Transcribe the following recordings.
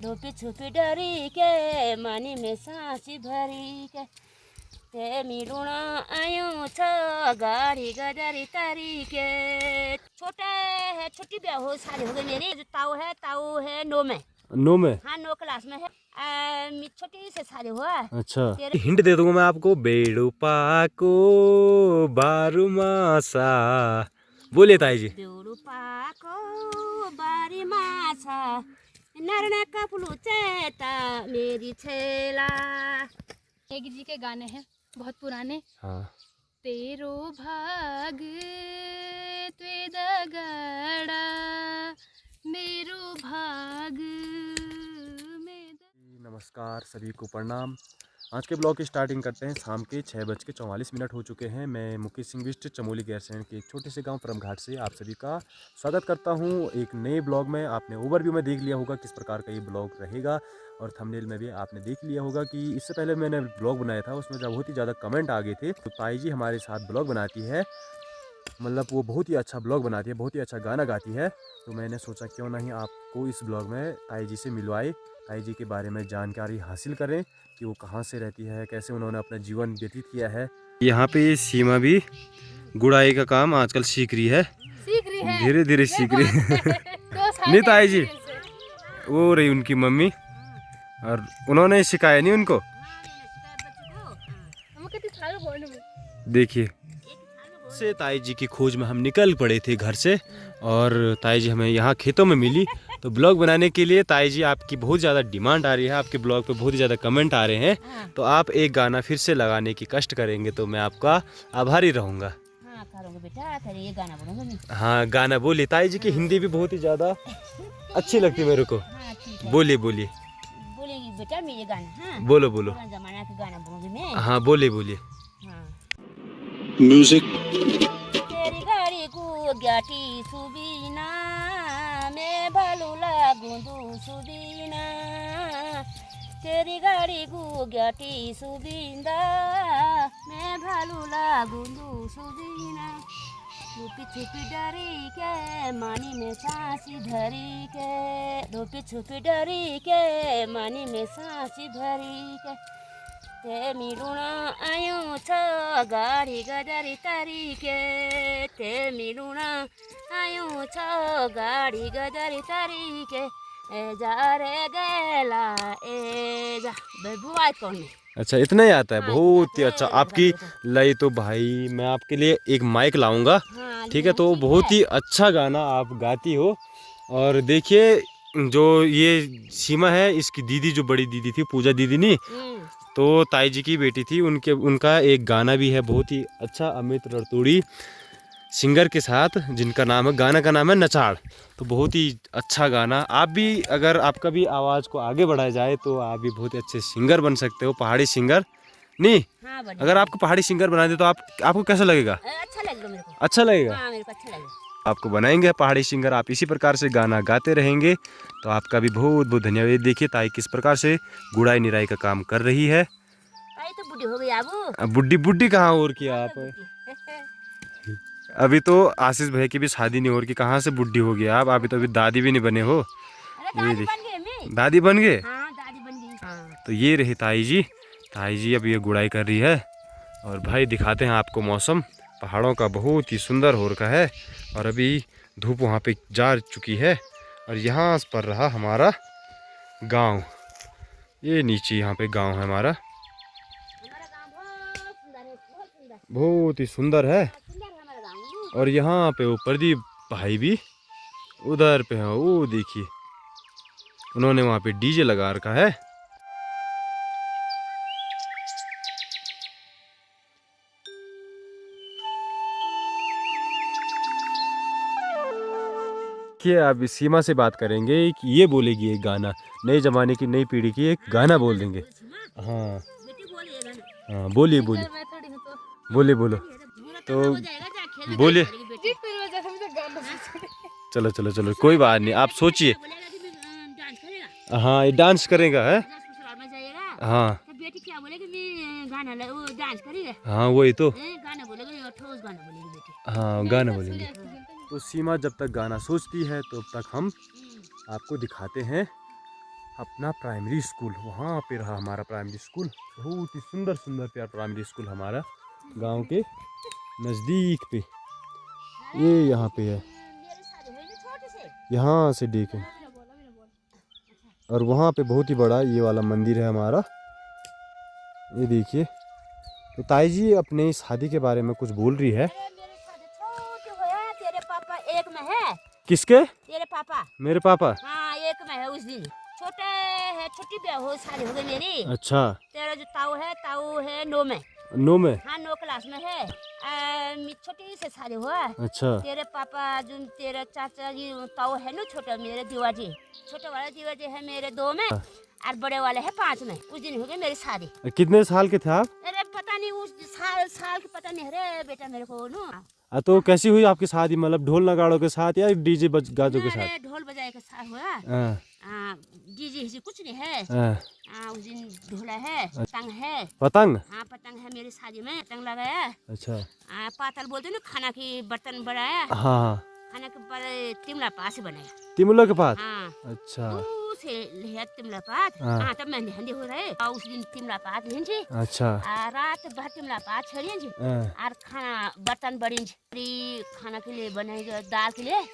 छुपी छुपी डरी के मानी में सांसी भरी के ते मिलुण आयो छ गाड़ी गजरी तरी के। छोटा है, छोटी ब्याह हो शादी हो गई मेरी। जो ताऊ है 9 में। 9 में? हाँ 9 क्लास में है। छोटी से शादी हुआ। अच्छा हिंट दे दूंगा मैं आपको। बेड़ू पाको बारू मासा, बोलिए ताई जी। बेड़ू पाको बारी माछा नरना कपलू चेता मेरी छेला। एक जी के गाने हैं बहुत पुराने। हाँ। तेरो भाग त्वे दगड़ा मेरो भाग में। नमस्कार सभी को प्रणाम। आज के ब्लॉग की स्टार्टिंग करते हैं। शाम के 6:44 हो चुके हैं। मैं मुकेश सिंह बिष्ट चमोली गैरसैंण के एक छोटे से गांव परमघाट से आप सभी का स्वागत करता हूं एक नए ब्लॉग में। आपने ओवरव्यू में देख लिया होगा किस प्रकार का ये ब्लॉग रहेगा, और थंबनेल में भी आपने देख लिया होगा कि इससे पहले मैंने ब्लॉग बनाया था, उसमें बहुत ही ज़्यादा कमेंट आ गए थे। तो ताई जी हमारे साथ ब्लॉग बनाती है, मतलब वो बहुत ही अच्छा ब्लॉग बनाती है, बहुत ही अच्छा गाना गाती है। तो मैंने सोचा क्यों नहीं आपको इस ब्लॉग में ताई जी से मिलवाए, ताई जी के बारे में जानकारी हासिल करें कि वो कहाँ से रहती है, कैसे उन्होंने अपना जीवन व्यतीत किया है। यहाँ पे सीमा भी गुड़ाई का काम आजकल सीख रही है, धीरे धीरे सीख रही है। नहीं ताई जी, वो रही उनकी मम्मी, और उन्होंने सिखाया नहीं उनको। देखिए से ताई जी की खोज में हम निकल पड़े थे घर से, और ताई जी हमें यहाँ खेतों में मिली। तो ब्लॉग बनाने के लिए ताई जी आपकी बहुत ज़्यादा डिमांड आ रही है, आपके ब्लॉग पे बहुत ही ज़्यादा कमेंट आ रहे हैं। तो आप एक गाना फिर से लगाने की कष्ट करेंगे तो मैं आपका आभारी रहूँगा। हाँ करूँगा बेटा, तेरे ये गाना बोलूँगा मैं। हाँ गाना बोलिए। ताई जी की हिंदी भी बहुत ही ज़्यादा अच्छी लगती है मेरे को। हाँ ठीक है, बोलिए बोलिए। बोलेंगी बेटा मैं ये गाना। हाँ बोलो बोलो। पुराने जमाना का गाना बोलूँगी मैं। हाँ बोलिए बोलिए। हाँ। म्यूजिक। तेरी गाड़ी को ग्याटी सुबीना मैं भालू लागूंदू सुबीना। तेरी गाड़ी को ग्याटी सुबींदा मैं भालू लागूंदू सुबीना। छुपी छुपी डरी के मानी में सांसी धरी के। छुपी छुपी डरी के मानी में सांसी धरी के ते मिलुण आयो छ गाडी गजरी तरी के। ते मिलुण आयो छ गाडी गजरी तरी के ए जा रे गेला ए जा बुआ कौन है। अच्छा इतना ही आता है, बहुत ही अच्छा। आपकी लय तो भाई मैं आपके लिए एक माइक लाऊंगा, ठीक है। तो बहुत ही अच्छा गाना आप गाती हो। और देखिए जो ये सीमा है, इसकी दीदी जो बड़ी दीदी थी पूजा दीदी नहीं, तो ताई जी की बेटी थी, उनका एक गाना भी है बहुत ही अच्छा, अमित रतूड़ी सिंगर के साथ, जिनका नाम है, गाना का नाम है नचाड़। तो बहुत ही अच्छा गाना। आप भी अगर आपका भी आवाज़ को आगे बढ़ाया जाए तो आप भी बहुत अच्छे सिंगर बन सकते हो, पहाड़ी सिंगर नहीं। हाँ, अगर आपको पहाड़ी सिंगर बना दे तो आपको कैसा लगेगा? अच्छा लगेगा मेरे को। अच्छा लगेगा? हाँ मेरे को अच्छा लगेगा। आपको बनाएंगे पहाड़ी सिंगर, आप इसी प्रकार से गाना गाते रहेंगे। तो आपका भी बहुत बहुत धन्यवाद। देखिए ताई किस प्रकार से गुड़ाई निराई का काम कर रही है। ताई तो बुढ़ी हो गई अब बुढ़ी बुढ़ी कहाँ और किया आप? अभी तो आशीष भाई की भी शादी नहीं हो रही, कहाँ से बुढ़ी हो गई आप? अभी तो अभी दादी भी नहीं बने हो। दादी बन गई मैं। दादी बन गए? हाँ दादी बन गई। हाँ। तो ये रही ताई जी। ताई जी अब ये गुड़ाई कर रही है। और भाई दिखाते हैं आपको मौसम पहाड़ों का, बहुत ही सुंदर हो रखा है। और अभी धूप वहाँ पे जा चुकी है, और यहाँ पर रहा हमारा गांव। ये नीचे यहाँ पे गांव है हमारा, बहुत ही सुंदर है। और यहाँ पे वो प्रदीप भाई भी उधर पे है, वो देखिए उन्होंने वहाँ पे डीजे लगा रखा है। कि अब सीमा से बात करेंगे कि ये बोलेगी एक गाना, नए जमाने की नई पीढ़ी की एक गाना बोल देंगे। हाँ हाँ बोलिए बोलिए बोलिए बोलो तो बोलिए। चलो चलो चलो कोई बात नहीं, आप सोचिए। हाँ ये डांस करेगा है। हाँ बेटी क्या बोलेगी गाना डांस करेगा। हाँ वही तो, गाना बोलेगी ठोस गाना बोलेगी बेटी। हाँ गाना बोलेंगे। तो सीमा जब तक गाना सोचती है तो तब तक हम आपको दिखाते हैं अपना प्राइमरी स्कूल, वहाँ पे रहा हमारा प्राइमरी स्कूल। बहुत ही सुंदर सुंदर प्यार प्राइमरी स्कूल हमारा गांव के नज़दीक पे, ये यहाँ पे है, यहाँ से देखें। और वहाँ पे बहुत ही बड़ा ये वाला मंदिर है हमारा, ये देखिए। तो ताई जी अपने शादी के बारे में कुछ बोल रही है। तेरे पापा एक में है। किसके? तेरे पापा। मेरे पापा? हाँ, एक में है उस दिन। छोटे है, छोटी ब्याह हो शादी हो गई मेरी। अच्छा। तेरा जो ताऊ है 9 में। 9 में? हाँ, 9 क्लास में है। छोटी से शादी हुआ। अच्छा। तेरे पापा जो तेरा चाचा जी ताऊ है ना, छोटा मेरे दीवा जी, छोटे वाले दीवा जी है मेरे 2 में और बड़े वाले है 5 में। उस दिन हो गई मेरी शादी। कितने साल के थे आप? अरे पता नहीं, उस साल की पता नहीं है बेटा मेरे को ना। तो कैसी हुई आपकी शादी, मतलब ढोल नगाड़ों के साथ या डीजे गाजों के साथ? ढोल बजाए के साथ हुआ। डीजे कुछ नहीं है। उस दिन ढोला है, पतंग है। पतंग? हाँ, पतंग है मेरी शादी में, पतंग लगाया। अच्छा। पातल बोलते ना, खाना की बर्तन बनाया। हाँ। खाना के पर तिमला पास से बनाया। तिमला के पास? हाँ। अच्छा। से लिया तिमला पात। हाँ, तब मेहंदी हंदी हो रहे। उस दिन तिमला पात लेंगे। अच्छा। रात भर तिमला पात छड़ेंगे और खाना बर्तन बड़ेंगे। खाना के लिए बनेगा, दाल के लिए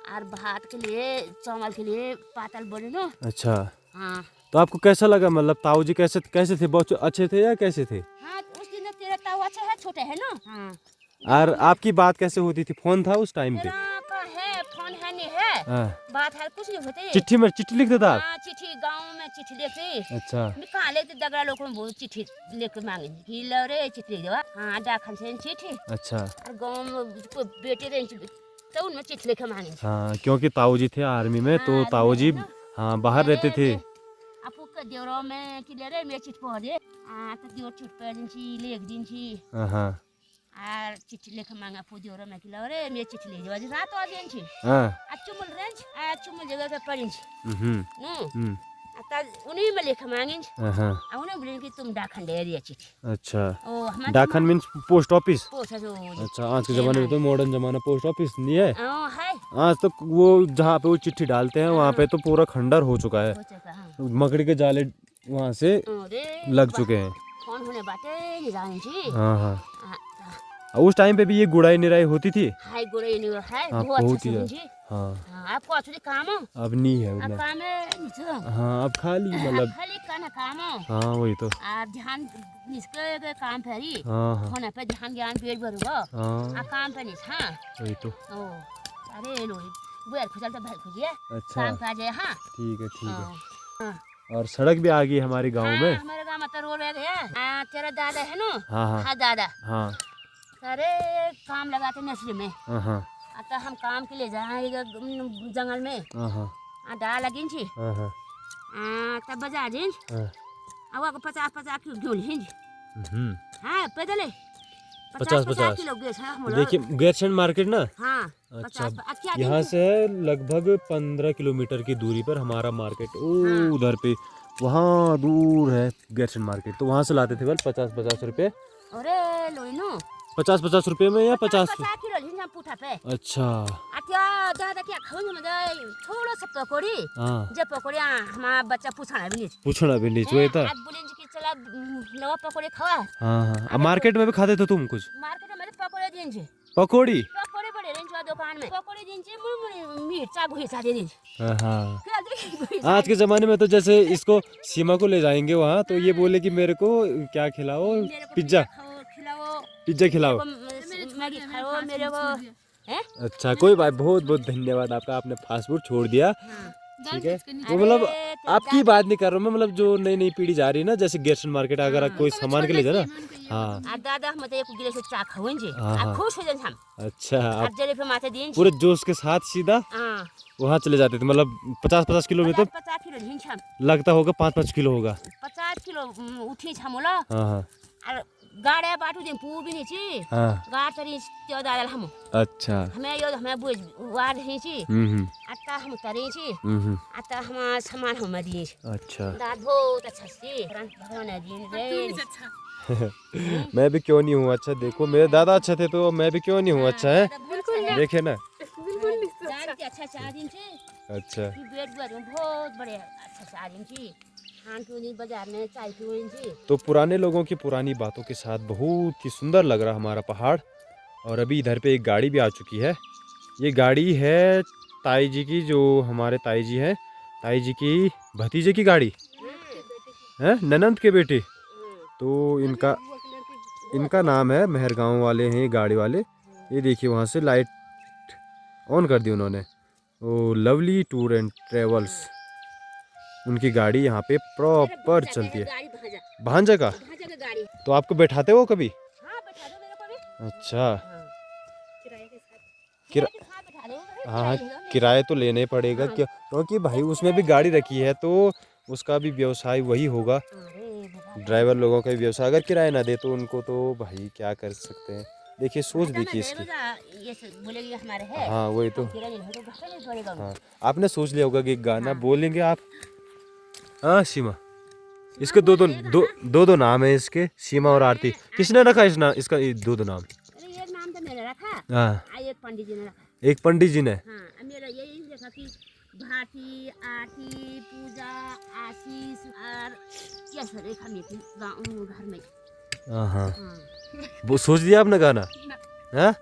और भात के लिए, चावल के लिए पातल बने ना। अच्छा। हाँ। तो आपको कैसा लगा, मतलब ताऊ जी कैसे थे, बहुत अच्छे थे या कैसे थे? हाँ, उस दिन तेरा ताऊ अच्छा है, छोटे है ना। हाँ। और आपकी बात कैसे होती थी? फोन था उस टाइम पे? है, फोन है नहीं है। बात है कुछ नहीं होती। चिट्ठी लिखते था आप? हाँ, चिट्ठी गांव में चिट्ठी लिखते। अच्छा। कहाँ लेते दगड़ा लोग बहुत चिट्ठी लेके मांगे कि लो रे चिट्ठी देवा। हाँ, डाकन से चिट्ठी। अच्छा। और गांव में बेटे रहे तो उनमें चिट्ठी लेके मांगे। हाँ, क्योंकि ताऊ जी थे आर्मी में। तो ताऊ जी हाँ बाहर रहते थे। आपको का देवरा में कि ले रे मैं चिट्ठी पढ़ दे। तो देवर चिट्ठी पढ़ दिन छी, लिख दिन छी। हाँ। और चिट्ठी लेके मांगा पूजोरा में कि लो रे मैं चिट्ठी ले जाओ रात आ दिन छी। चुमुल रेंज चुमुल जगह पे पड़िन छी। त उन्हीं में लेके मांगिन। उन्हें बोले कि तुम डाकन दे दिया चिट्ठी। अच्छा। Darken means post office? अच्छा, आज के जमाने में तो मॉडर्न जमाना, पोस्ट ऑफिस नहीं है। आज तो वो जहाँ पे वो चिट्ठी डालते हैं वहाँ पे तो पूरा खंडर हो चुका है। मकड़ी के जाले वहाँ से लग चुके हैं। कौन होने बातें नहीं जानी छी। हाँ। उस टाइम पे भी ये गुड़ाई निराई होती थी? हाय, गुड़ाई निराई है बहुत ही। हाँ। आपको अच्छी काम अब नहीं है अब काम है। हाँ, अब खाली मतलब खाली काम। हाँ, वही तो। आप ध्यान इसके काम फेरी। हाँ। होने पे ध्यान ज्ञान पेट भरूंगा। हाँ। काम पे नहीं था। वही तो। अरे लोही बुआर खुजल तो भर खुजिए। अच्छा। काम पे जाए। हाँ, ठीक है। और सड़क भी आ गई हमारे गांव में। हमारे गांव में तो रोड आ गया। तेरा दादा है ना। हाँ दादा। हाँ। अरे काम लगाते नर्सरी में। तो हम काम के लिए जाएंगे जंगल में। डाल लगी छी। तब बजा दिन अब 50 किलो घेन। हाँ, पैदल 50 किलो गैस है। देखिए गैरसैंण मार्केट ना। हाँ। अच्छा, यहाँ से लगभग 15 किलोमीटर की दूरी पर हमारा मार्केट उधर पे, वहाँ दूर है गैरसैंण मार्केट। तो वहाँ से लाते थे 50 रुपए। अरे लोई नो 50 रुपए में या 50 किलो लिंगा पुठा पे। अच्छा। दादा क्या खाऊंगे मैं थोड़ा सा पकौड़ी। जब पकौड़ी हमारा बच्चा पूछना भी नहीं वही था। आज बोलेंगे कि चला नवा पकौड़ी खावा। हाँ। अब मार्केट में भी खाते थे तुम कुछ? मार्केट में पकौड़ी दिन छे। पकौड़ी बड़े रेंज दुकान में पकौड़ी दिन छे। मुरमुरी मिर्चा घुसा दे दिन। हाँ। आज के जमाने में तो जैसे इसको सीमा को ले जाएंगे वहाँ, तो ये बोले कि मेरे को क्या खिलाओ, पिज्जा खिलाओ। मैगी खाओ मेरे को। अच्छा, कोई बात, बहुत बहुत धन्यवाद आपका, आपने फास्ट फूड छोड़ दिया। ठीक है। तो मतलब आपकी बात नहीं कर रहा हूँ मैं, मतलब जो नई नई पीढ़ी जा रही है ना, जैसे गैरसैंण मार्केट अगर कोई सामान के लिए जाए ना। हाँ। दादा हम एक गिलास चा खावेंगे, खुश हो जाए हम। अच्छा, आप जले पे माथे दिन पूरे जोश के साथ सीधा वहाँ चले जाते थे। मतलब 50 किलोमीटर 50 किलो लगता होगा, 5 किलो होगा। 50 किलो उठी छमोला। और गाड़े बाटू दिन पू भी नहीं छी। गाड़ तरी त्यो दादा हम। अच्छा। हमें बुझ वार ही छी। आता हम तरी छी। आता हम सामान हम दी। अच्छा। दाद बहुत अच्छा सी भगवान दिन रे। मैं भी क्यों नहीं हूँ अच्छा। देखो मेरे दादा अच्छे थे तो मैं भी क्यों नहीं हूँ अच्छा है। देखे ना। बिल्कुल अच्छा चाह दिन छी। अच्छा फिर बेट बुआ में बहुत बड़े अच्छा से आ रही थी खान पीने बाजार में चाय पी रही थी। तो पुराने लोगों की पुरानी बातों के साथ बहुत ही सुंदर लग रहा हमारा पहाड़। और अभी इधर पे एक गाड़ी भी आ चुकी है। ये गाड़ी है ताई जी की, जो हमारे ताई जी हैं, ताई जी की भतीजे की गाड़ी है, ननंद के बेटे। तो इनका नाम है, मेहरगांव वाले हैं ये गाड़ी वाले। ये देखिए वहाँ से लाइट ऑन कर दी उन्होंने। Oh lovely tour and travels, उनकी गाड़ी यहाँ पे प्रॉपर चलती है। भांजा का? गाड़ी तो आपको बैठाते हो कभी? हाँ बैठा दो मेरे को भी। अच्छा किराए के साथ किरा बैठा दो। हाँ किराए तो लेना ही पड़ेगा क्योंकि भाई उसमें भी गाड़ी रखी है तो उसका भी व्यवसाय वही होगा। ड्राइवर लोगों का भी व्यवसाय, अगर किराया ना दे तो उनको तो भाई क्या कर सकते हैं। देखिए सोच देखिए इसकी। ये बोलेगी हमारे है। हाँ वही तो। हाँ आपने सोच लिया होगा कि गाना बोलेंगे आप। हाँ सीमा, इसके दो नाम है इसके, सीमा और आरती। किसने रखा इसका दो नाम? अरे एक नाम तो मैंने रखा। हाँ एक पंडित जी ने रखा। एक पंडित जी ने। हाँ मेरा यही देखा कि भाटी आरती पूजा आशीष और क्या सर एक हम गाँव घर में। हाँ वो सोच दिया आपने गाना? हाँ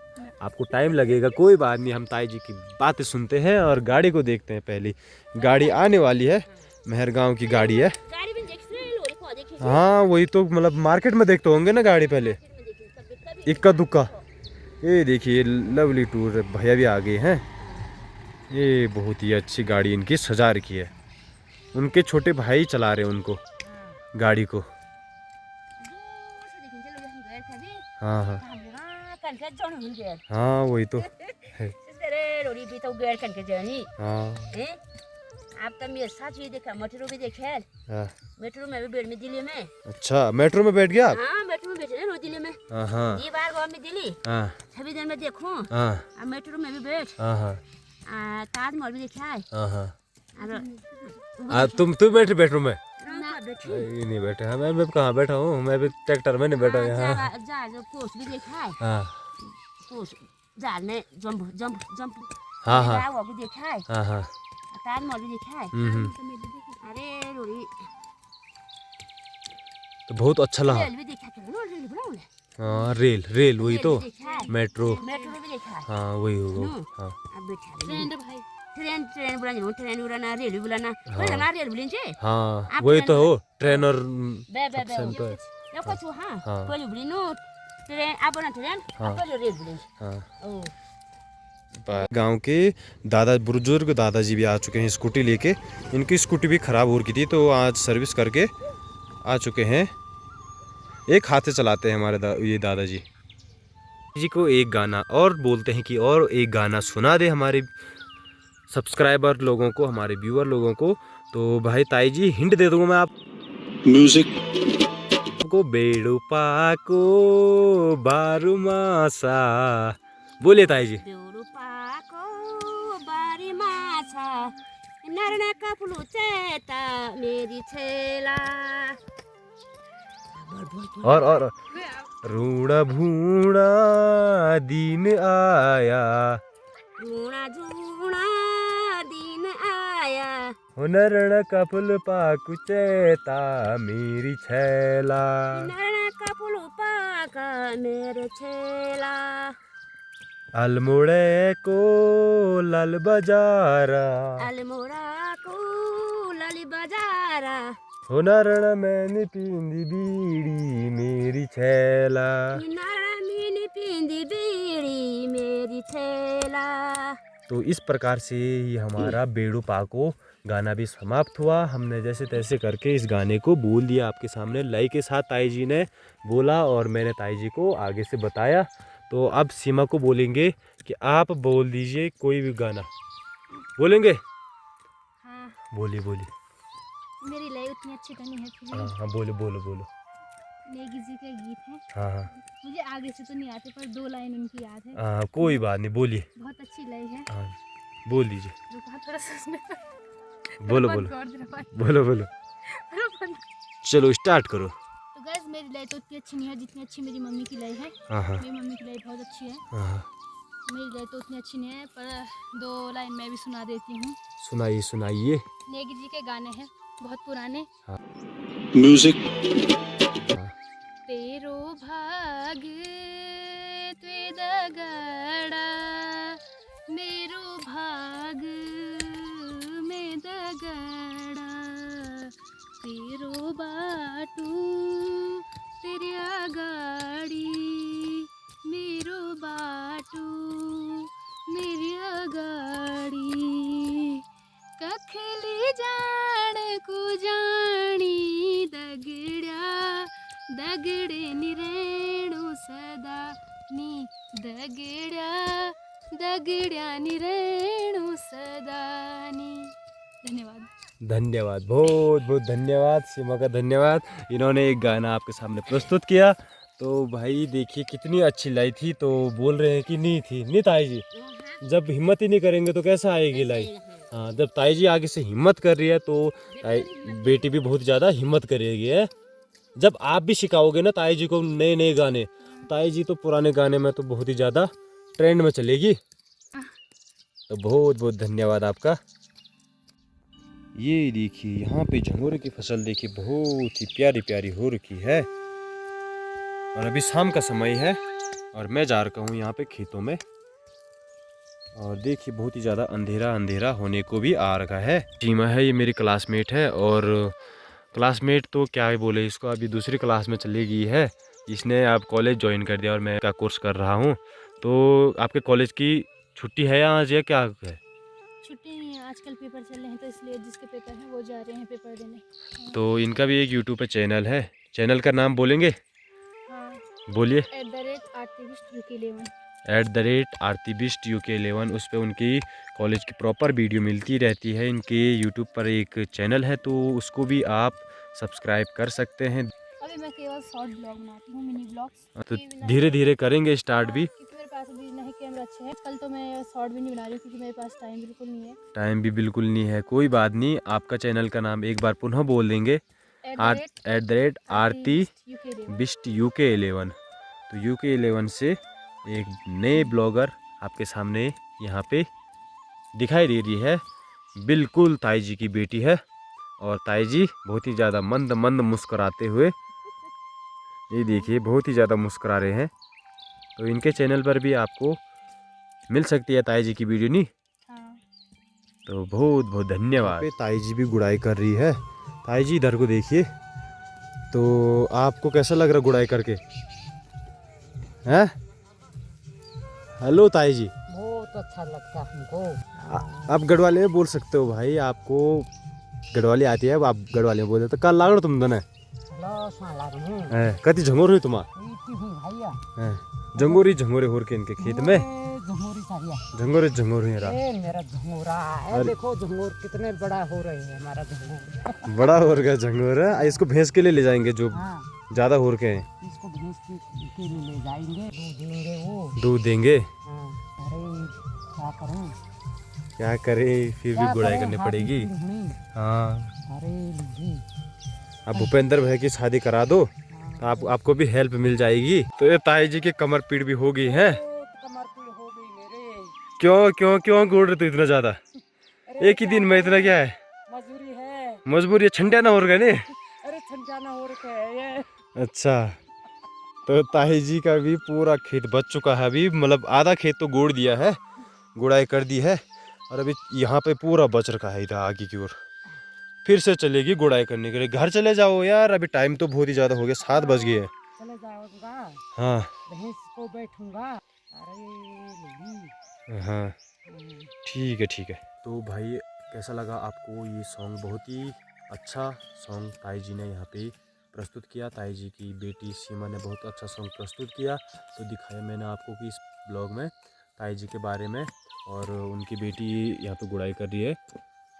आपको टाइम लगेगा, कोई बात नहीं। हम ताई जी की बातें सुनते हैं और गाड़ी को देखते हैं। पहली गाड़ी आने वाली है, मेहरगांव की गाड़ी है। गाड़ी भी देखी। हाँ वही तो, मतलब मार्केट में देखते होंगे ना गाड़ी पहले, इक्का दुक्का। ये देखिए लवली टूर भैया भी आ गए हैं। ये बहुत ही अच्छी गाड़ी इनकी सजा रखी है। उनके छोटे भाई चला रहे हैं उनको गाड़ी को। हाँ हाँ हाँ वही तो है। हाँ आप तो मेरे साथ ही देखा, मेट्रो भी देखे। मेट्रो में भी बैठ में दिल्ली में। अच्छा मेट्रो में बैठ गया आप? हाँ मेट्रो में बैठे ना दिल्ली में। हाँ ये बार गाँव में दिल्ली। हाँ 26 दिन में देखूं। हाँ अब मेट्रो में भी बैठ। हाँ हाँ ताजमहल भी देखा है। हाँ हाँ तुम बैठे मेट्रो में? बैठी ये नहीं बैठे। हाँ मैं कहाँ बैठा हूँ, मैं भी ट्रैक्टर में नहीं बैठा हूँ यहाँ। जहाज कोस भी देखा है। हाँ कोस जहाज में जंप जंप जंप। हाँ हाँ वो भी देखा है। हाँ हाँ ताजमहल भी देखा है। अरे रोड़ी तो बहुत अच्छा लगा। रेल भी देखा है। हाँ रेल वही तो, मेट्रो भी देखा है। हाँ वही होगा। हाँ अब बैठा ट्रेन भाई, ट्रेन बुलाना रेल भी बुलाना रेल बुलिन्छ। हाँ वही तो हो, ट्रेन और यो कछु हाँ पहिले बुलिनु ट्रेन अब न ट्रेन पहिले रेल बुलिन्छ। हाँ गांव के बुजुर्ग दादाजी भी आ चुके हैं स्कूटी लेके। इनकी स्कूटी भी ख़राब हो रही थी तो आज सर्विस करके आ चुके हैं। एक हाथ से चलाते हैं हमारे ये दादाजी जी को। एक गाना और बोलते हैं कि और एक गाना सुना दे हमारे सब्सक्राइबर लोगों को, हमारे व्यूअर लोगों को। तो भाई ताई जी हिंट दे दूंगा मैं आप म्यूजिक को। बेड़ू पाको बारू मासा, बोलिए ताई जी। बेउरु पाको बारी माछा नरना कपुलु चेता मेरी छेला। और रूड़ा भूड़ा दिन आया, रूणा झूणा दिन आया, नरण कपुल पाकु चेता मेरी छैला। नरना कपुलु पाका मेरे छेला। अल्मोड़े को लल बजारा, अल्मोड़ा को लली बजारा, नरण मैंने पींदी बीड़ी मेरी छैला। नरमीनी पिंदी बीड़ी मेरी छेला। तो इस प्रकार से ही हमारा बेड़ू पाको गाना भी समाप्त हुआ। हमने जैसे तैसे करके इस गाने को बोल दिया आपके सामने। लय के साथ ताई जी ने बोला और मैंने ताई जी को आगे से बताया। तो अब सीमा को बोलेंगे कि आप बोल दीजिए कोई भी गाना। बोलेंगे? हाँ बोलिए बोलिए। मेरी लय उतनी अच्छी तो नहीं है फिर हाँ हाँ बोलो बोलो बोलो। नेगी जी के गीत हैं। हाँ हाँ मुझे आगे से तो नहीं आते पर 2 लाइन उनकी याद है। हाँ कोई बात नहीं, बोलिए। बहुत अच्छी लय है। हाँ बोल दीजिए। रुको थोड़ा सोचने बोलो बोलो बोलो। चलो स्टार्ट करो। तो गैस मेरी लय तो उतनी अच्छी नहीं है जितनी अच्छी मेरी मम्मी की लय है। हाँ हाँ मेरी मम्मी की लय बहुत अच्छी है। हाँ मेरी लय तो उतनी अच्छी नहीं है, पर 2 लाइन मैं भी सुना देती हूँ। सुनाइए सुनाइए। नेगी जी के गाने हैं बहुत पुराने। Music. तेरो भाग त्वे दगड़ा, मेरो भाग में दगड़ा, तेरो बाटू तेरी आगाड़ी, मेरो बाटू मेरी आगाड़ी, कखली जान को जानी दगड़ा, दगड़े निरेणु सदा नी, दगड़ा दगड़ा निरेणु सदा नी। धन्यवाद। धन्यवाद, बहुत बहुत धन्यवाद, सीमा का धन्यवाद। इन्होंने एक गाना आपके सामने प्रस्तुत किया। तो भाई देखिए कितनी अच्छी लाई थी, तो बोल रहे हैं कि नहीं थी, नहीं ताई जी? जब हिम्मत ही नहीं करेंगे तो कैसा आएगी लाई? हाँ, जब ताई जी आगे से हिम्मत कर रही है तो बेटी भी बहुत ज़्यादा हिम्मत करेगी है। जब आप भी सिखाओगे ना ताई जी को नए नए गाने, ताई जी तो पुराने गाने में तो बहुत ही ज़्यादा ट्रेंड में चलेगी। तो बहुत बहुत धन्यवाद आपका। ये देखिए यहाँ पे झंगोरे की फसल देखिए बहुत ही प्यारी प्यारी हो रखी है। और अभी शाम का समय है और मैं जा रहा हूँ यहाँ पे खेतों में। और देखिए बहुत ही ज़्यादा अंधेरा अंधेरा होने को भी आ रखा है। सीमा है, ये मेरी क्लासमेट है, और क्लासमेट तो क्या बोले इसको, अभी दूसरी क्लास में चली गई है। इसने अब कॉलेज ज्वाइन कर दिया और मैं का कोर्स कर रहा हूँ। तो आपके कॉलेज की छुट्टी है आज या क्या है? छुट्टी नहीं है, आजकल पेपर चल रहे हैं, तो इसलिए जिसके पेपर हैं वो जा रहे हैं पेपर देने। तो इनका भी एक यूट्यूब पे चैनल है, चैनल का नाम बोलेंगे? हाँ, बोलिए। @artivist UK11। उस पर उनकी कॉलेज की प्रॉपर वीडियो मिलती रहती है। इनके यूट्यूब पर एक चैनल है तो उसको भी आप सब्सक्राइब कर सकते हैं। अभी मैं केवल शॉर्ट ब्लॉग बनाती हूँ, मिनी ब्लॉग्स। तो धीरे धीरे करेंगे स्टार्ट भी। क्योंकि मेरे पास अभी नहीं कैमरा अच्छे है, कल तो मैं शॉर्ट भी नहीं बना रही हूँ क्योंकि मेरे पास टाइम बिल्कुल नहीं है। टाइम भी बिल्कुल नहीं है, कोई बात नहीं। आपका चैनल का नाम एक बार पुनः बोल देंगे। @artivist UK11। तो UK11 से एक नए ब्लॉगर आपके सामने यहाँ पे दिखाई दे रही है। बिल्कुल ताई जी की बेटी है और ताई जी बहुत ही ज़्यादा मंद मंद मुस्कुराते हुए, ये देखिए बहुत ही ज़्यादा मुस्कुरा रहे हैं। तो इनके चैनल पर भी आपको मिल सकती है ताई जी की वीडियो, नहीं? हाँ। तो बहुत बहुत धन्यवाद। ताई जी भी गुड़ाई कर रही है। ताई जी इधर को देखिए। तो आपको कैसा लग रहा गुड़ाई करके? हैं? हेलो ताई जी। बहुत अच्छा लगता है हमको। आप गढ़वाले में बोल सकते हो भाई, आपको गढ़वाली आती है, आप गढ़वाले में बोलते तो कल लागड़ तुम दोनों कति झंगोर हुई तुम्हारा झंगोरी झंगोरे होर के इनके खेत में झंगोरे झंगोर हुई रहा। मेरा झंगोरा है, देखो झंगोर कितने बड़ा हो रहे हैं। हमारा झंगोर बड़ा हो गया झंगोर है। इसको भैंस के लिए ले जाएंगे जो ज्यादा हो रखे हैं। इसको भैंस के लिए ले जाएंगे, दूध देंगे वो। दूध देंगे। अरे क्या करूं, क्या करे, फिर भी गुड़ाई करनी पड़ेगी। हाँ, अरे अब भूपेंद्र भाई की शादी करा दो तो आपको भी हेल्प मिल जाएगी। तो ये ताई जी की कमर पीड़ भी हो गई है। कमर पीड़ हो गई मेरे। क्यों क्यों क्यों घूर रहे तो इतना ज्यादा? एक ही दिन में इतना क्या है? मजबूरी है। मजबूरी है, ठंडा ना हो रहा है। अरे ठंडा ना हो रखा है ये। अच्छा, तो ताई जी का भी पूरा खेत बच चुका है। अभी मतलब आधा खेत तो गोड़ दिया है, गुड़ाई कर दी है, और अभी यहाँ पे पूरा बच रखा है इधर आगे की ओर। फिर से चलेगी गुड़ाई करने के लिए। घर चले जाओ यार, अभी टाइम तो बहुत ही ज़्यादा हो गया, 7 बज गए हैं। चले जाऊंगा। हाँ भैंस को बैठूंगा। अरे हाँ, ठीक है ठीक है। तो भाई कैसा लगा आपको ये सॉन्ग? बहुत ही अच्छा सॉन्ग ताई जी ने यहाँ पे प्रस्तुत किया। ताई जी की बेटी सीमा ने बहुत अच्छा सॉन्ग प्रस्तुत किया। तो दिखाया मैंने आपको कि इस ब्लॉग में ताई जी के बारे में, और उनकी बेटी यहाँ पे गुड़ाई कर रही है,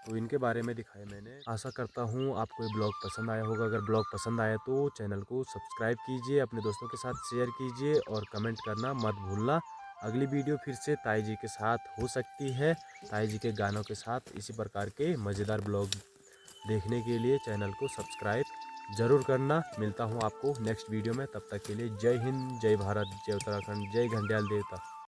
तो इनके बारे में दिखाया मैंने। आशा करता हूँ आपको ये ब्लॉग पसंद आया होगा। अगर ब्लॉग पसंद आया तो चैनल को सब्सक्राइब कीजिए, अपने दोस्तों के साथ शेयर कीजिए और कमेंट करना मत भूलना। अगली वीडियो फिर से ताई जी के साथ हो सकती है, ताई जी के गानों के साथ। इसी प्रकार के मज़ेदार ब्लॉग देखने के लिए चैनल को सब्सक्राइब ज़रूर करना। मिलता हूँ आपको नेक्स्ट वीडियो में, तब तक के लिए जय हिंद, जय भारत, जय उत्तराखंड, जय घंटियाल देवता।